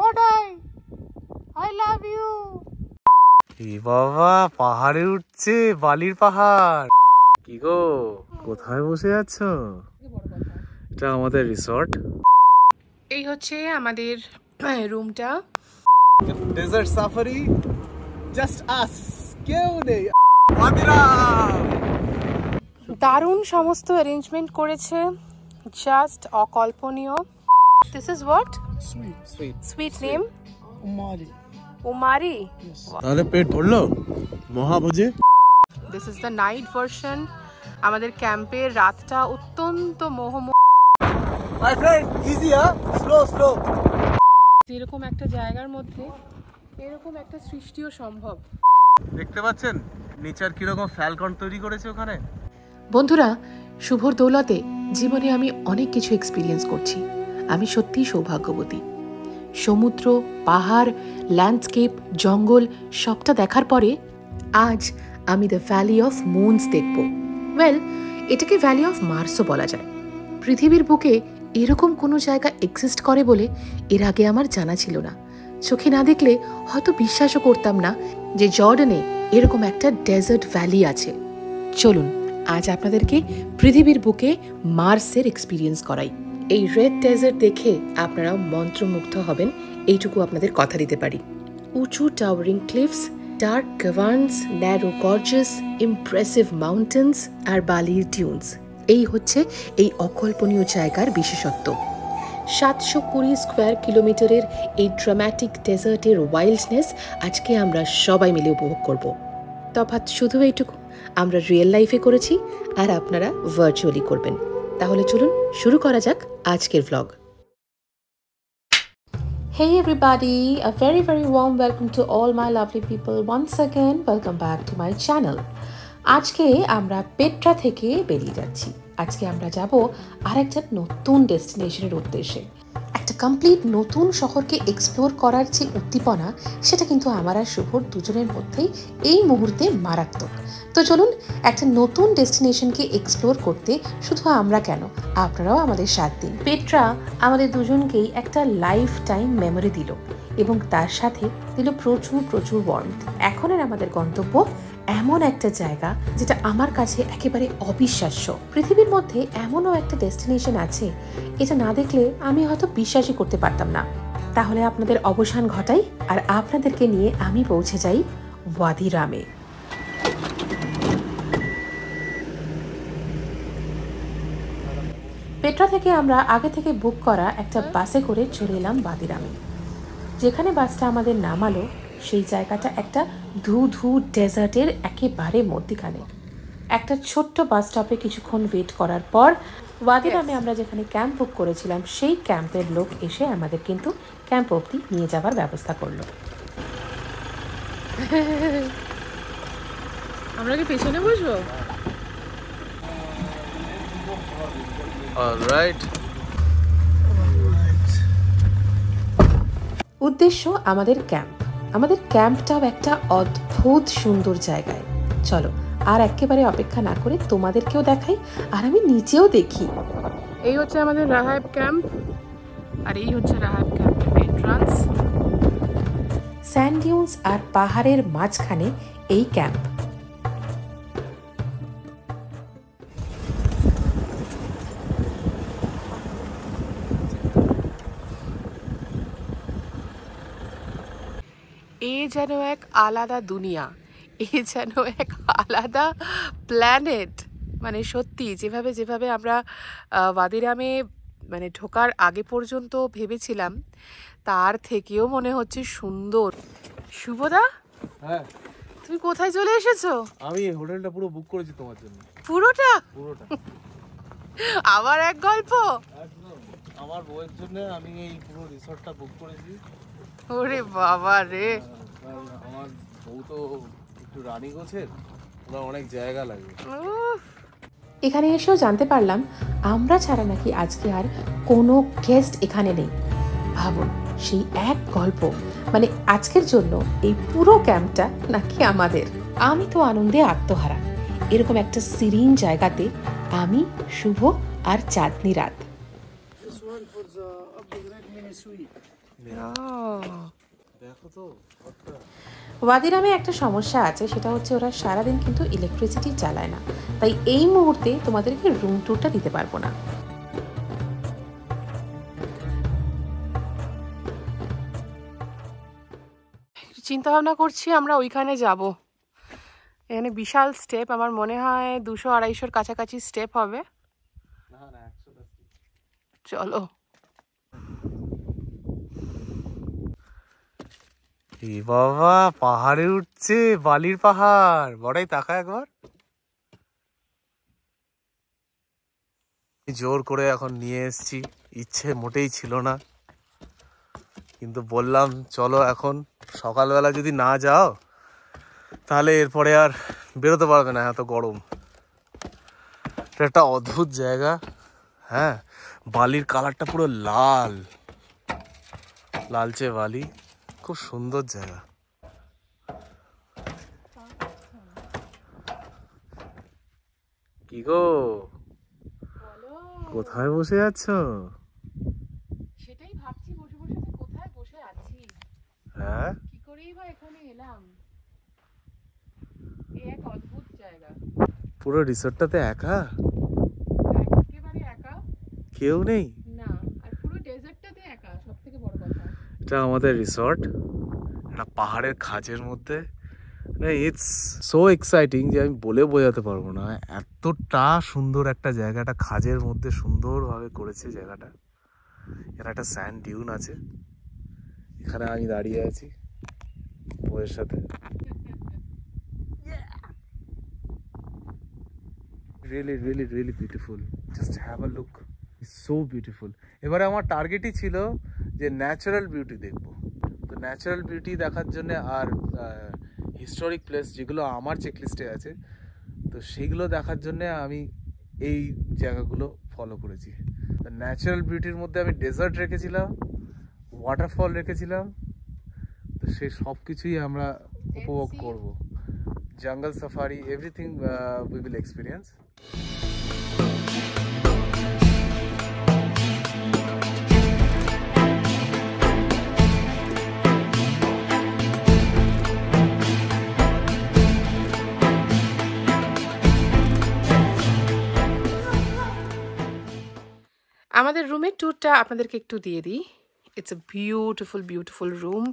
ওটাই I love you. এ বাবা, পাহাড়ে উঠছে, বালির পাহাড়। কি গো, কোথায় বসে আছো? এটা আমাদের রিসর্ট। এই হচ্ছে আমাদের রুমটা। ডেজার্ট সাফারি, জাস্ট আস, কেউ নেই। দারুণ সমস্ত অ্যারেঞ্জমেন্ট করেছে, জাস্ট অকল্পনীয়। This is what? Suite name Umari. তাহলে পেট ভরলো মহাভোজে। This is the night version. আমাদের ক্যাম্পের রাতটা অত্যন্ত my friend, easy, slow slow. এরকম একটা জায়গার মধ্যে এরকম একটা সৃষ্টিও সম্ভব। দেখতে পাচ্ছেন নেচার কিরকম ফ্যালকন তৈরি করেছে ওখানে। বন্ধুরা, শুভর দৌলতে জীবনে আমি অনেক কিছু এক্সপিরিয়েন্স করছি। আমি সত্যিই সৌভাগ্যবতী। সমুদ্র, পাহাড়, ল্যান্ডস্কেপ, জঙ্গল সবটা দেখার পরে আজ আমি দ্য ভ্যালি অফ মুনস দেখব। এটাকে ভ্যালি অফ মার্সও বলা যায়। পৃথিবীর বুকে এরকম কোনো জায়গা এক্সিস্ট করে বলে এর আগে আমার জানা ছিল না। চোখে না দেখলে হয়তো বিশ্বাসও করতাম না যে জর্ডানে এরকম একটা ডেজার্ট ভ্যালি আছে। চলুন আজ আপনাদেরকে পৃথিবীর বুকে মার্সের এক্সপিরিয়েন্স করাই। এই রেড ডেজার্ট দেখে আপনারাও মন্ত্রমুগ্ধ হবেন, এইটুকু আপনাদের কথা দিতে পারি। উঁচু towering cliffs, dark caverns, narrow gorges, impressive mountains আর বালির ডিউনস, এই হচ্ছে এই অকল্পনীয় জায়গার বিশেষত্ব। 720 স্কোয়ার কিলোমিটারের এই ড্রামাটিক ডেজার্টের ওয়াইল্ডনেস আজকে আমরা সবাই মিলে উপভোগ করব। তফাৎ শুধু এইটুকু, আমরা রিয়েল লাইফে করেছি আর আপনারা ভার্চুয়ালি করবেন। তাহলে চলুন শুরু করা যাক আজকের vlog. Hey everybody, a very warm welcome to all my lovely people. Once again, welcome back to my channel. আজকে আমরা পেট্রা থেকে বেরিয়ে যাচ্ছি। আজকে আমরা যাব আরেকটা নতুন ডেস্টিনেশনের উদ্দেশ্যে। একটা কমপ্লিট নতুন শহরকে এক্সপ্লোর করার যে উদ্দীপনা, সেটা কিন্তু আমার আর শুভর দুজনের মধ্যেই এই মুহূর্তে মারাত্মক। তো চলুন একটা নতুন ডেস্টিনেশনকে এক্সপ্লোর করতে শুধু আমরা কেন, আপনারাও আমাদের সাথ দিন। পেট্রা আমাদের দুজনকেই একটা লাইফ টাইম মেমোরি দিল এবং তার সাথে দিল প্রচুর ওয়ার্মথ। এখন আর আমাদের গন্তব্য এমন একটা জায়গা যেটা আমার কাছে একেবারে অবিশ্বাস্য। পৃথিবীর মধ্যে এমনও একটা ডেস্টিনেশন আছে, এটা না দেখলে আমি হয়তো বিশ্বাসই করতে পারতাম না। তাহলে আপনাদের অবসান ঘটাই আর আপনাদেরকে নিয়ে আমি পৌঁছে যাই ওয়াদি রামে। পেট্রা থেকে আমরা আগে থেকে বুক করা একটা বাসে করে চলে এলাম ওয়াদি রামে। যেখানে বাসটা আমাদের নামালো সেই জায়গাটা একটা ধু ডেজার্টের একেবারে মধ্যিখানে। একটা ছোট্ট বাস স্টপে কিছুক্ষণ ওয়েট করার পর ওয়াদি রামে আমরা যেখানে ক্যাম্প বুক করেছিলাম সেই ক্যাম্পের লোক এসে আমাদের কিন্তু ক্যাম্প অবধি নিয়ে যাওয়ার ব্যবস্থা করলো। আমরা কি পেছনে বসবো? অলরাইট। উদ্দেশ্য আমাদের ক্যাম্প। আমাদের ক্যাম্পটাও একটা অদ্ভুত সুন্দর জায়গায়। চলো আর একেবারে অপেক্ষা না করে তোমাদেরকেও দেখাই আর আমি নিচেও দেখি। এই হচ্ছে আমাদের রাহাব ক্যাম্প আর এই হচ্ছে রাহাব ক্যাম্পের এন্ট্রান্স। স্যান্ড ডিউনস আর পাহাড়ের মাঝখানে এই ক্যাম্প। এ যেন এক আলাদা দুনিয়া, এ যেন এক আলাদা প্ল্যানেট। মানে সত্যি যেভাবে আমরা ওয়াদি রামে মানে ঢোকার আগে পর্যন্ত ভেবেছিলাম তার থেকেও মনে হচ্ছে সুন্দর। শুভদা, হ্যাঁ তুমি কোথায় চলে এসেছো? আমি হোটেলটা পুরো বুক করেছি তোমার জন্য। পুরোটা? আবার এক গল্প। আমার বউয়ের জন্য আমি এই পুরো রিসর্টটা বুক করেছি। ওরে বাবা রে, আমার বউ তো একটু রানী গোছের, ওনার অনেক জায়গা লাগে। এখানে এসেও জানতে পারলাম আমরা ছাড়া নাকি আজকে আর কোনো গেস্ট এখানে নেই। ভাবুন, সেই এক গল্প, মানে আজকের জন্য এই পুরো ক্যাম্পটা নাকি আমাদের। আমি তো আনন্দে আত্মহারা। এরকম একটা সিরিন জায়গাতে আমি, শুভ আর চাঁদনি রাত। দেখো তো ওয়াদিরামে একটা সমস্যা আছে, সেটা হচ্ছে ওরা সারাদিন কিন্তু ইলেকট্রিসিটি চালায় না, তাই এই মুহূর্তে তোমাদেরকে রুম ট্যুরটা দিতে পারবো না। চিন্তা ভাবনা করছি আমরা ওইখানে যাব। এখানে বিশাল স্টেপ, আমার মনে হয় 200-250 কাছাকাছি স্টেপ হবে। চলো। এ বাবা, পাহাড়ে উঠছে, বালির পাহাড়। বড়াই তাকা একবার। জোর করে এখন নিয়ে এসছি, ইচ্ছে মোটেই ছিল না, কিন্তু বললাম চলো এখন। সকালবেলা যদি না যাও তাহলে এরপরে আর বেরোতে পারবে না, এত গরম। এটা একটা অদ্ভুত জায়গা। হ্যাঁ, বালির কালারটা পুরো লাল, লালচে বালি, খুব সুন্দর জায়গা। কি গো, কোথায় বসে আছো? সেটাই ভাবছি বসে বসে যে কোথায় বসে আছি। হ্যাঁ, কি করেই বা এখানে এলাম। এক অদ্ভুত জায়গা। পুরো রিসোর্টটাতে একা? একেবারে একা, কেউ নেই না। আর পুরো ডেজার্টটাতে একা, সবথেকে বড় কথা। এটা আমাদের রিসর্ট, একটা পাহাড়ের খাঁজের মধ্যে। ইটস সো এক্সাইটিং যে আমি বলে বোঝাতে পারবো না। এতটা সুন্দর একটা জায়গা, একটা খাঁজের মধ্যে সুন্দরভাবে করেছে জায়গাটা। এখানে একটা স্যান্ড ডিউন আছে, এখানে আমি দাঁড়িয়ে আছি বউয়ের সাথে। Really really really beautiful, just have a look, it's so beautiful. এবারে আমার টার্গেটই ছিল যে ন্যাচারাল বিউটি দেখবো। তো ন্যাচারাল বিউটি দেখার জন্য আর হিস্টোরিক প্লেস যেগুলো আমার চেকলিস্টে আছে, তো সেইগুলো দেখার জন্য আমি এই জায়গাগুলো ফলো করেছি। তো ন্যাচারাল বিউটির মধ্যে আমি ডেজার্ট রেখেছিলাম, ওয়াটারফল রেখেছিলাম, তো সেই সব কিছুই আমরা উপভোগ করব। জঙ্গল safari, everything we will experience. আমাদের রুমের ট্যুরটা আপনাদেরকে একটু দিয়ে দিই। It's a beautiful beautiful room,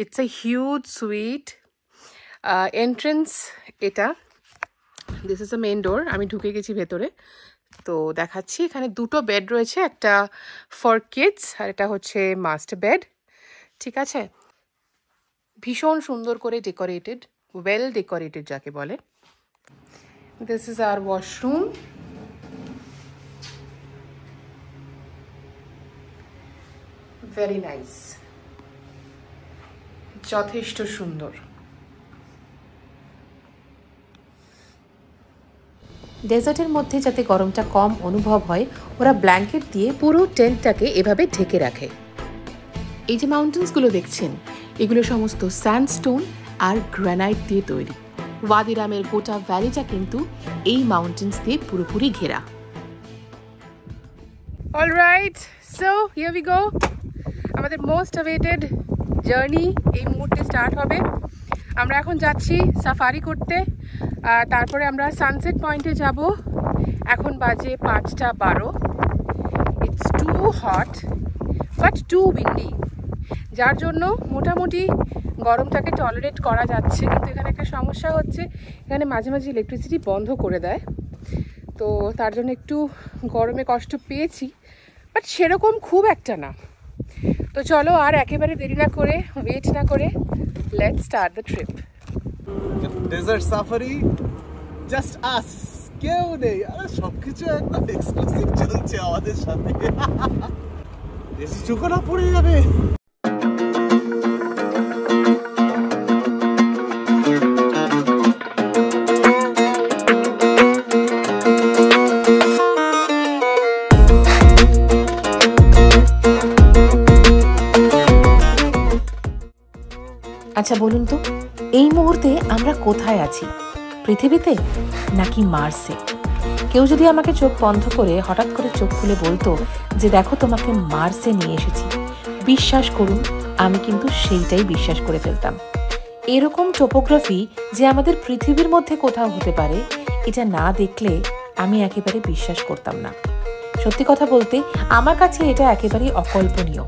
it's a huge suite. Entrance এটা, this is the main door. আমি ঢুকে গেছি ভেতরে, তো দেখাচ্ছি। এখানে দুটো বেড রয়েছে, একটা ফর কিডস আর এটা হচ্ছে মাস্টার বেড। ঠিক আছে, ভীষণ সুন্দর করে ডেকোরেটেড, ওয়েল ডেকোরেটেড যাকে বলে। This is our washroom. Very nice, যথেষ্ট সুন্দর। ডেজার্টের মধ্যে যাতে গরমটা কম অনুভব হয়, ওরা ব্ল্যাঙ্কেট দিয়ে পুরো টেন্টটাকে এভাবে ঢেকে রাখে। এই যে মাউন্টেন্সগুলো দেখছেন, এগুলো সমস্ত স্যান্ডস্টোন আর গ্রানাইট দিয়ে তৈরি। ওয়াদিরামের গোটা ভ্যালিটা কিন্তু এই মাউন্টেন্স দিয়ে পুরোপুরি ঘেরা। Alright, so here we go. আমাদের মোস্ট অ্যাওয়েটেড জার্নি এই মুহূর্তে স্টার্ট হবে। আমরা এখন যাচ্ছি সাফারি করতে, তারপরে আমরা সানসেট পয়েন্টে যাব। এখন বাজে 5:12। It's too hot but too windy, যার জন্য মোটামুটি গরমটাকে টলারেট করা যাচ্ছে। কিন্তু এখানে একটা সমস্যা হচ্ছে, এখানে মাঝে মাঝে ইলেকট্রিসিটি বন্ধ করে দেয়, তো তার জন্য একটু গরমে কষ্ট পেয়েছি, বাট সেরকম খুব একটা না। তো চলো আর একেবারে দেরি না করে, ওয়েট না করে, let's start the trip. Desert safari, just us, কেউ নেই। আরে সবকিছু একদম এক্সক্লুসিভ চলছে আমাদের সাথে। বেশি চোখে না পড়ে যাবে। আচ্ছা বলুন তো, এই মুহূর্তে আমরা কোথায় আছি? পৃথিবীতে নাকি মার্সে? কেউ যদি আমাকে চোখ বন্ধ করে হঠাৎ করে চোখ খুলে বলতো যে দেখো তোমাকে মার্সে নিয়ে এসেছি, বিশ্বাস করুন, আমি কিন্তু সেইটাই বিশ্বাস করে ফেলতাম। এরকম টোপোগ্রাফি যে আমাদের পৃথিবীর মধ্যে কোথাও হতে পারে, এটা না দেখলে আমি একেবারে বিশ্বাস করতাম না। সত্যি কথা বলতে আমার কাছে এটা একেবারেই অকল্পনীয়।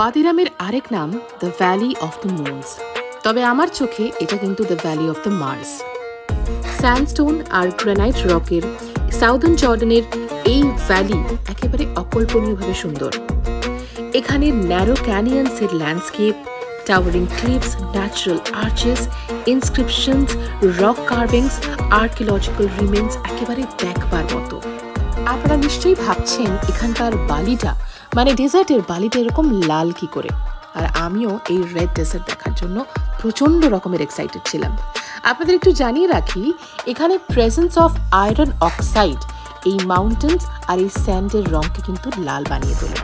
ওয়াদি রামের আরেক নাম the valley of the moons, তবে আমার চোখে এটা কিন্তু the valley of the Mars. Sandstone আর গ্রানাইট রকের সাউদার্ন জর্ডানের এই ভ্যালি একেবারে অকল্পনীয়ভাবে সুন্দর। এখানে ন্যারো ক্যানিয়ন্সের landscape, towering cliffs, natural arches, inscriptions, rock carvings, archaeological remains একেবারে দেখবার মতো। আপনারা নিশ্চয়ই ভাবছেন এখানকার বালিটা, মানে ডেজার্টের বালিটা এরকম লাল কি করে, আর আমিও এই রেড ডেজার্ট দেখার জন্য প্রচণ্ড রকমের এক্সাইটেড ছিলাম। আপনাদের একটু জানিয়ে রাখি, এখানে প্রেজেন্স অফ আয়রন অক্সাইড এই মাউন্টেন্স আর এই স্যান্ডের রঙকে কিন্তু লাল বানিয়ে তোলে।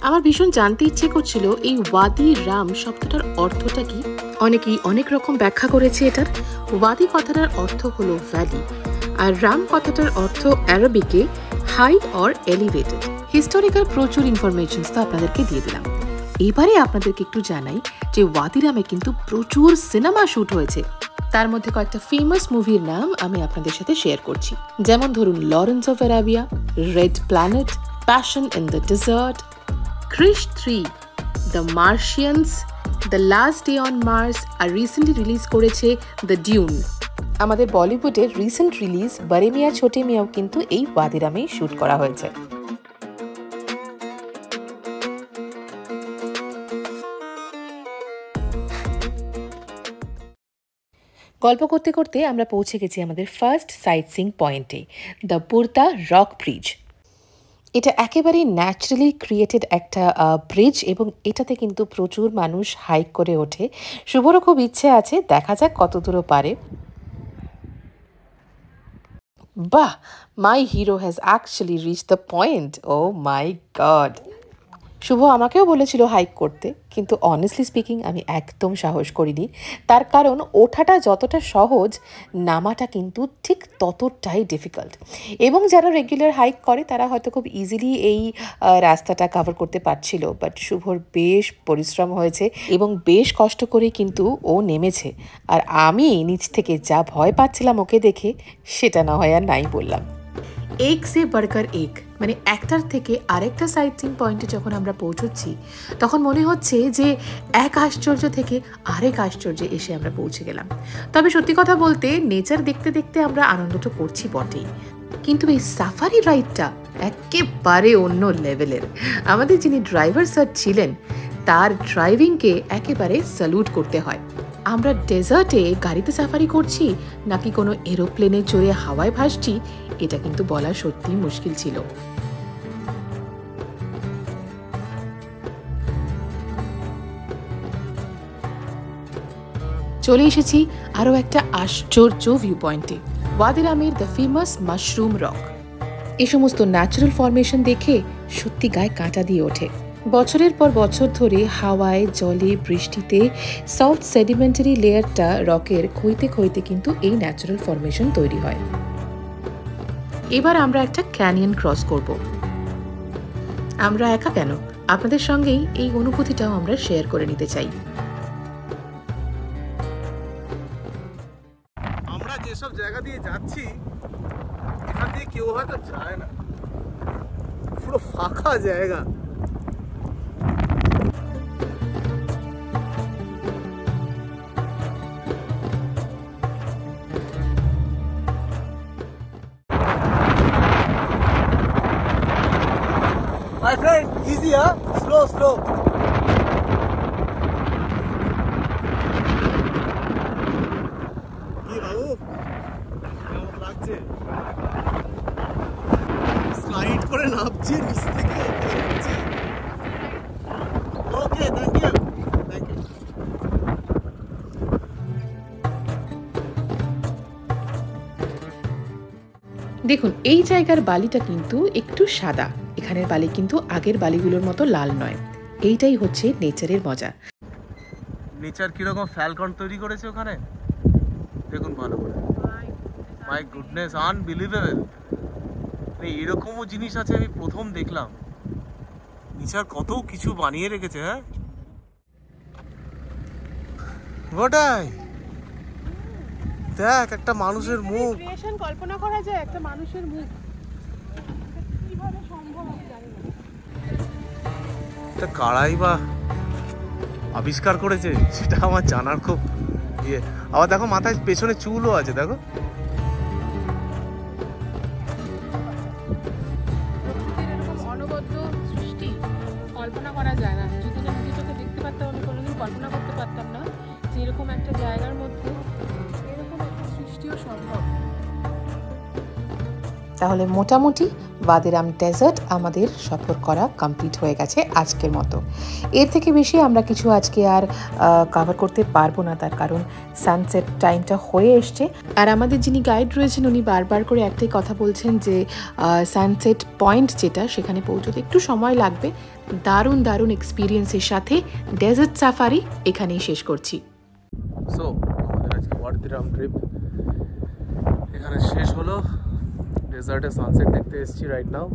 আমার ভীষণ জানতে ইচ্ছে করছিল এই ওয়াদি রাম শব্দটার অর্থটা কি। অনেকেই অনেক রকম ব্যাখ্যা করেছে এটার। ওয়াদি কথাটার অর্থ হলো ভ্যালি, আর রাম কথাটার অর্থ অ্যারাবিকে হাই অর এলিভেটেড। হিস্টোরিক্যাল প্রচুর ইনফরমেশনস তো আপনাদেরকে দিয়ে দিলাম। এবারে আপনাদেরকে একটু জানাই যে ওয়াদি রামে কিন্তু প্রচুর সিনেমা শ্যুট হয়েছে। তার মধ্যে কয়েকটা ফেমাস মুভির নাম আমি আপনাদের সাথে শেয়ার করছি, যেমন ধরুন Lawrence of Arabia, red planet, passion in the desert, Krrish 3, the Martians, the last day on Mars, আর রিসেন্টলি রিলিজ করেছে দ্য ডিউন। আমাদের বলিউডের রিসেন্ট রিলিজ বড়ে মিয়াঁ ছোটে মিয়াঁও কিন্তু এই ওয়াদি রামেই শ্যুট করা হয়েছে। গল্প করতে করতে আমরা পৌঁছে গেছি আমাদের ফার্স্ট সাইট সিইং পয়েন্টে, দ্য পুরতা রক ব্রিজ। এটা একেবারেই ন্যাচারালি ক্রিয়েটেড একটা ব্রিজ এবং এটাতে কিন্তু প্রচুর মানুষ হাইক করে ওঠে। শুভরও খুব ইচ্ছে আছে, দেখা যাক কত দূর পারে। বাহ, my hero has actually reach the point. Oh my god! Shubho আমাকেও বলেছিল হাইক করতে, কিন্তু অনেস্টলি স্পিকিং আমি একদম সাহস করিনি। তার কারণ ওঠাটা যতটা সহজ, নামাটা কিন্তু ঠিক ততটাই ডিফিকাল্ট। এবং যারা রেগুলার হাইক করে তারা হয়তো খুব ইজিলি এই রাস্তাটা কভার করতে পারছিল, বাট শুভর বেশ পরিশ্রম হয়েছে এবং বেশ কষ্ট করে কিন্তু ও নেমেছে। আর আমি নিচ থেকে যা ভয় পাচ্ছিলাম ওকে দেখে, সেটা না হয় আর নাই বললাম। এক সে বড়কর এক, মানে একটার থেকে আরেকটা সাইট সিইং পয়েন্টে যখন আমরা পৌঁছচ্ছি তখন মনে হচ্ছে যে এক আশ্চর্য থেকে আরেক আশ্চর্যে এসে আমরা পৌঁছে গেলাম। তবে সত্যি কথা বলতে নেচার দেখতে দেখতে আমরা আনন্দ তো করছি বটেই, কিন্তু এই সাফারি রাইডটা একেবারে অন্য লেভেলের। আমাদের যিনি ড্রাইভার স্যার ছিলেন তার ড্রাইভিংকে একেবারে স্যালুট করতে হয়। আমরা ডেজার্টে গাড়িতে সাফারি করছি নাকি কোনো এরোপ্লেনে চড়ে হাওয়ায় ভাসছি, এটা কিন্তু বলা সত্যি মুশকিল ছিল। চলে এসেছি আরও একটা আশ্চর্য ভিউ পয়েন্টে, ওয়াদি রামের দ্য ফেমাস মাশরুম রক। এই সমস্ত ন্যাচারাল ফরমেশন দেখে সত্যি গায়ে কাঁটা দিয়ে ওঠে। বছরের পর বছর ধরে হাওয়ায়, জলে, বৃষ্টিতে সফট সেডিমেন্টারি লেয়ারটা রকের ক্ষইতে ক্ষইতে কিন্তু এই ন্যাচারাল ফরমেশন তৈরি হয়। এবার আমরা একটা ক্যানিয়ন ক্রস করব। আমরা একা কেন, আপনাদের সঙ্গেই এই অনুভূতিটাও আমরা শেয়ার করে নিতে চাই। আমরা যেসব জায়গা দিয়ে যাচ্ছি এখান দিয়ে কেউ হয়তো যায় না, পুরো ফাঁকা জায়গা। My friend, easy, huh? দেখুন এই জায়গার বালিটা কিন্তু একটু সাদা, এখানের বালি কিন্তু আগের বালিগুলোর মতো লাল নয়। এইটাই হচ্ছে নেচারের মজা। নেচার কিরকম ফ্যালকন তৈরি করেছে ওখানে দেখুন ভালো করে। My goodness, unbelievable. এরকমও জিনিস আছে আমি প্রথম দেখলাম। নেচার কত কিছু বানিয়ে রেখেছে। হ্যাঁ গোটাই দেখ একটা মানুষের মুখ। ক্রিয়েশন কল্পনা করা যায় একটা মানুষের মুখ কিভাবে সম্ভব আমি জানি না। এটা কারাই বা আবিষ্কার করেছে সেটা আমার জানার খুব ইয়ে। আবার দেখো মাথায় পেছনে চুলও আছে দেখো। অনবদ্য সৃষ্টি কল্পনা করা যায় না। যদি না নিজে চোখে দেখতে পারতাম আমি কোনোদিন কল্পনা করতে পারতাম না যে এরকম একটা জায়গার মধ্যে এরকম একটা সৃষ্টিও সম্ভব। তাহলে মোটামুটি ওয়াদিরাম ডেজার্ট আমাদের সফর করা কমপ্লিট হয়ে গেছে আজকের মতো। এর থেকে বেশি আমরা কিছু আজকে আর কভার করতে পারবো না, তার কারণ সানসেট টাইমটা হয়ে এসছে। আর আমাদের যিনি গাইড রয়েছেন উনি বারবার করে একটাই কথা বলছেন যে সানসেট পয়েন্ট যেটা সেখানে পৌঁছতে একটু সময় লাগবে। দারুণ দারুণ এক্সপিরিয়েন্সের সাথে ডেজার্ট সাফারি এখানেই শেষ করছি। সো আমাদের আজকে ওয়াদিরাম ট্রিপ এখানে শেষ হলো। ডেজার্টে সানসেট দেখতে এসেছি রাইট নাও।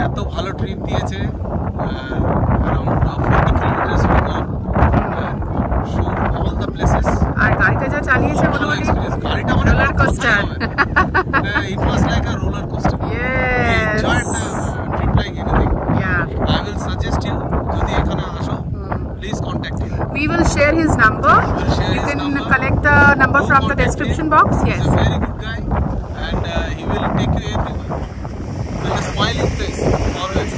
এত ভালো ট্রিপ দিয়েছে, around 40 kilometers we go show all the places. আর গাড়িটা যা চালিয়েছে মোটামুটি গাড়িটা মানে roller coaster. It was like a roller coaster. We enjoyed the trip like anything. Yeah. I will suggest you যদি এখানে আসো please contact him. We will share his number. You can collect the number from the description box. Yes. He's a very good guy and he will take you everywhere with a smiling face always.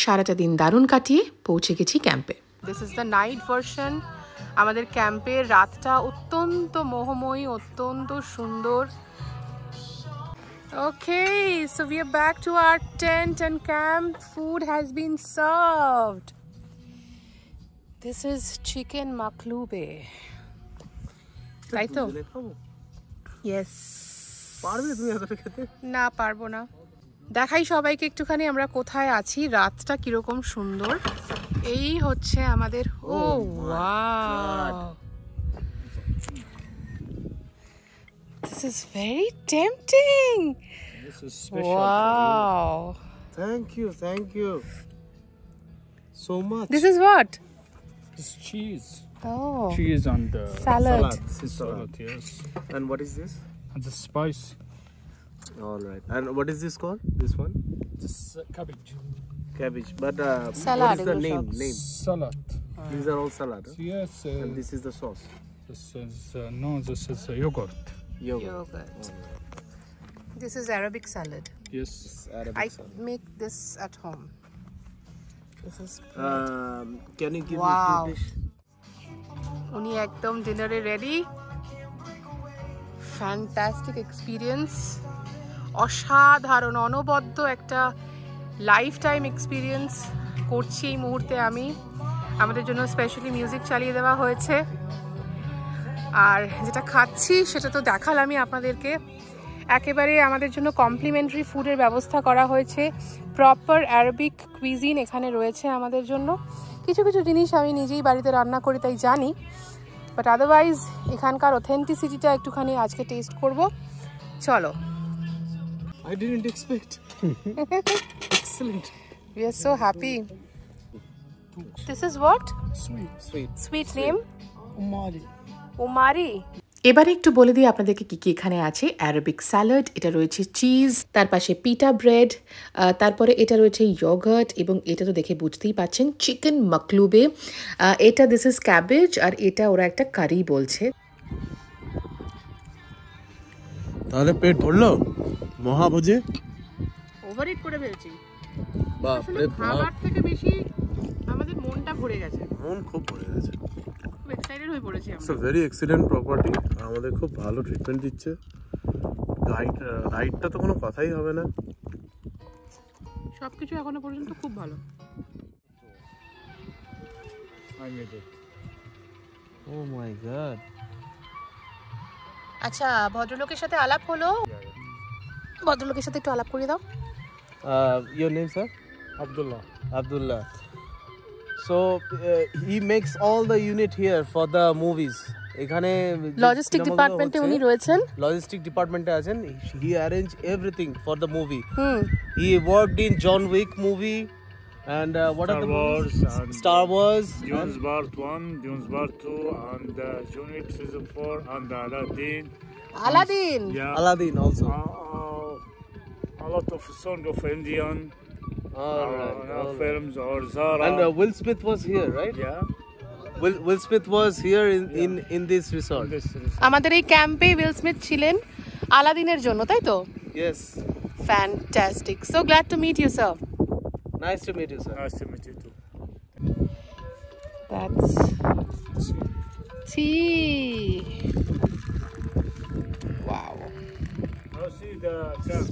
সারাটা দিন দারুণ কাটিয়ে পৌঁছে গেছি ক্যাম্পে। This is the night version. আমাদের ক্যাম্পের রাতটা অত্যন্ত মোহময়ী, অত্যন্ত সুন্দর। Okay, so we are back to our tent and camp. Food has been served. This is chicken maklube. Right? Yes. পারবে তুমি এত খেতে? না পারবো না। দেখাই সবাইকে একটুখানি আমরা কোথায় আছি, রাতটা কিরকম সুন্দর। এই হচ্ছে আমাদের ও wow, this is very tempting. This is special. Wow. Thank you so much. This is what? It's cheese. Oh, Cheese on the salad. salad, yes. And what is this? And the spice. All right. And what is this called? This one? This cabbage. Cabbage. But Salad, what is the English name? Salad. These are all salad. Huh? Yes. And this is the sauce. This is no. This is yogurt. Yogurt. This is Arabic salad. Yes. Arabic I salad. make this at home. This is Can you give me Wow. two dish? উনি একদম ডিনারে ready. Fantastic experience, অসাধারণ অনবদ্য একটা life time experience করছি এই মুহূর্তে আমি। আমাদের জন্য স্পেশালি মিউজিক চালিয়ে দেওয়া হয়েছে, আর যেটা খাচ্ছি সেটা তো দেখালামই আপনাদেরকে। একেবারে আমাদের জন্য কমপ্লিমেন্টারি ফুডের ব্যবস্থা করা হয়েছে, প্রপার অ্যারাবিক কুইজিন এখানে রয়েছে আমাদের জন্য। কিছু কিছু জিনিস আমি নিজেই বাড়িতে রান্না করি তাই জানি, বাট আদারওয়াইজ এখানকার অথেন্টিসিটিটা একটুখানি আজকে টেস্ট করব। চলো। I didn't expect. Excellent. We are so happy. This is what? Sweet. Sweet name? Umari. Umari. এবারে একটু বলে দিই আপনাদেরকে কি কি এখানে আছে। অ্যারাবিক স্যালাড, এটা রয়েছে চিজ, তার পাশে পিটা ব্রেড, তারপরে এটা রয়েছে ইয়োগার্ট, এবং এটা তো দেখে বুঝতেই পাচ্ছেন চিকেন মাকলুবে। এটা দিস ইজ ক্যাবেজ, আর এটা ওরা একটা কারি বলছে। তাহলে পেট ভরলো মহাভোজে? ওভারইট করে ফেলছি। বাপ রে বাপ, খাবার থেকে বেশি আমাদের মনটা ভরে গেছে, মন খুব ভরে গেছে। খুব এক্সাইটেড হয়ে পড়েছি ইটস আমরা। আ ভেরি এক্সিলেন্ট প্রপার্টি, আমাদের খুব ভালো ট্রিটমেন্ট দিচ্ছে। রাইডটা তো কোনো কথাই হবে না, সবকিছু এখনো পর্যন্ত খুব ভালো। I made it. Oh my God. আচ্ছা, ভদ্রলোকের সাথে আলাপ হলো, ভদ্রলোকের সাথে একটু আলাপ করিয়ে দাও। Your name, sir? Abdullah. Abdullah. So he makes all the unit here for the movies. এখানে লজিস্টিক ডিপার্টমেন্টে উনি রয়েছেন। লজিস্টিক ডিপার্টমেন্টে আছেন। He arrange everything for the movie. He worked in John Wick movie and what are the movies? Star Wars, Dunes Part 1, Dunes Part 2, and John Wick Season 4, and Aladdin. Aladdin. Yeah. Aladdin also. A lot of song of Indian All right. films or Zara. And Will Smith was here, right? Yeah. Will Smith was here in this resort. This is আমাদের এই ক্যাম্পে will Smith ছিলেন আলাদিনের জন্য, তাই তো? Yes. Fantastic, so glad to meet you sir. Nice to meet you, sir. nice to meet you too. That's tea. Wow. Now see the camp.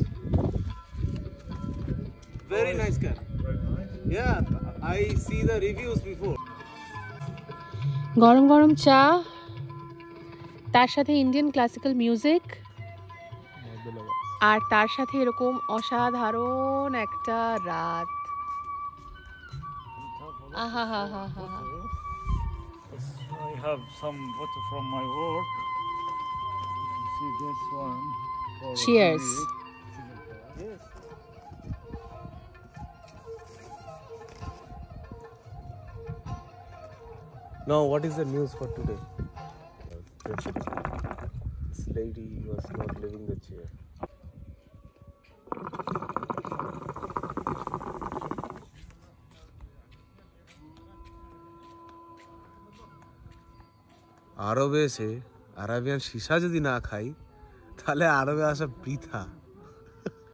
Very nice car. Very nice. Yeah, I see the reviews before. গরম গরম চা, তার সাথে Indian classical music, আর তার সাথে এরকম অসাধারণ একটা রাত। আহা হা হা হা। I have some photo from my work. You see this one. for Cheers. me. Yes. Now, what is the news for today? This lady was not leaving the chair. আরবে এসে Arabian সীসা যদি না খাই তাহলে আরবে আসা বৃথা।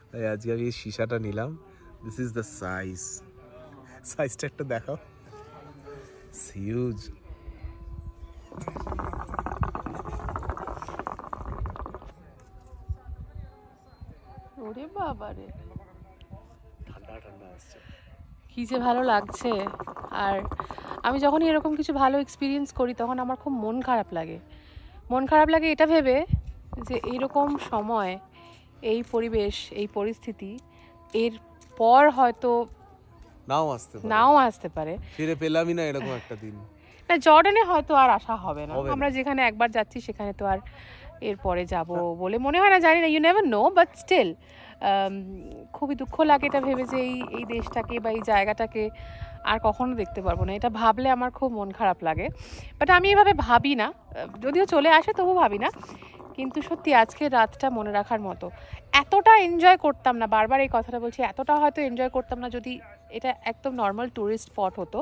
তাই আজকে আমি এই সীসাটা নিলাম। দিস ইজ দ্য সাইজটা একটা দেখাও, হিউজ। ওরে বাবা রে, ঠান্ডা ঠান্ডা আসছে। কি যে ভালো লাগছে। আর আমি যখনই এরকম কিছু ভালো এক্সপিরিয়েন্স করি তখন আমার খুব মন খারাপ লাগে। মন খারাপ লাগে এটা ভেবে যে এইরকম সময়, এই পরিবেশ, এই পরিস্থিতি এর পর হয়তো নাও আসতে পারে। ফিরে পেলামই না এরকম একটা দিন। না, জর্ডানে হয়তো আর আসা হবে না। আমরা যেখানে একবার যাচ্ছি সেখানে তো আর এরপরে যাব বলে মনে হয় না, জানি না, you never know, but still খুবই দুঃখ লাগে এটা ভেবে যে এই দেশটাকে বা এই জায়গাটাকে আর কখনো দেখতে পারবো না। এটা ভাবলে আমার খুব মন খারাপ লাগে, বাট আমি এভাবে ভাবি না, যদিও চলে আসে তবু ভাবি না। কিন্তু সত্যি আজকের রাতটা মনে রাখার মতো। এতটা এনজয় করতাম না, বারবার এই কথাটা বলছি, এতটা হয়তো এনজয় করতাম না যদি এটা একদম নর্মাল ট্যুরিস্ট স্পট হতো,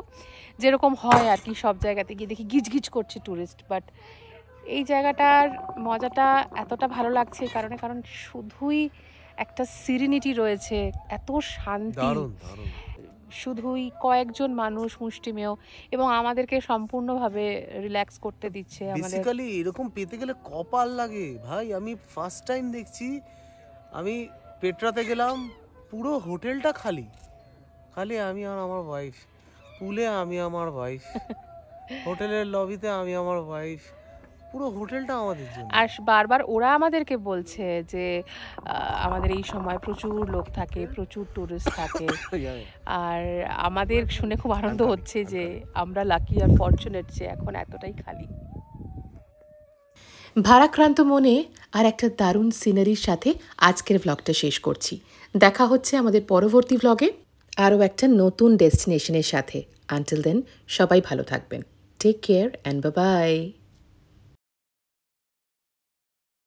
যেরকম হয় আর কি সব জায়গাতে গিয়ে দেখি গিজগিজ করছে ট্যুরিস্ট। বাট এই জায়গাটার মজাটা এতটা ভালো লাগছে এই কারণে, কারণ শুধুই একটা সিরিনিটি রয়েছে, এত শান্তি, শুধুই কয়েকজন মানুষ মুষ্টিমেয়, এবং আমাদেরকে সম্পূর্ণভাবে রিল্যাক্স করতে দিচ্ছে। বেসিক্যালি এরকম পেতে গেলে কপাল লাগে ভাই। আমি ফার্স্ট টাইম দেখছি, আমি পেট্রাতে গেলাম, পুরো হোটেলটা খালি, আমি আর আমার ওয়াইফ, পুলে আমি আমার ওয়াইফ, হোটেলের লবিতে আমি আমার ওয়াইফ, পুরো হোটেলটা আমাদের জন্য। আর বারবার ওরা আমাদেরকে বলছে যে আমাদের এই সময় প্রচুর লোক থাকে, প্রচুর টুরিস্ট থাকে, আর আমাদের শুনে খুব আনন্দ হচ্ছে যে আমরা লাকি আর ফরচুনেট যে এখন এতটাই খালি। ভারাক্রান্ত মনে আর একটা দারুণ সিনারির সাথে আজকের ব্লগটা শেষ করছি। দেখা হচ্ছে আমাদের পরবর্তী ব্লগে আরও একটা নতুন ডেস্টিনেশনের সাথে। আনটিল দেন সবাই ভালো থাকবেন। Take care and bye by.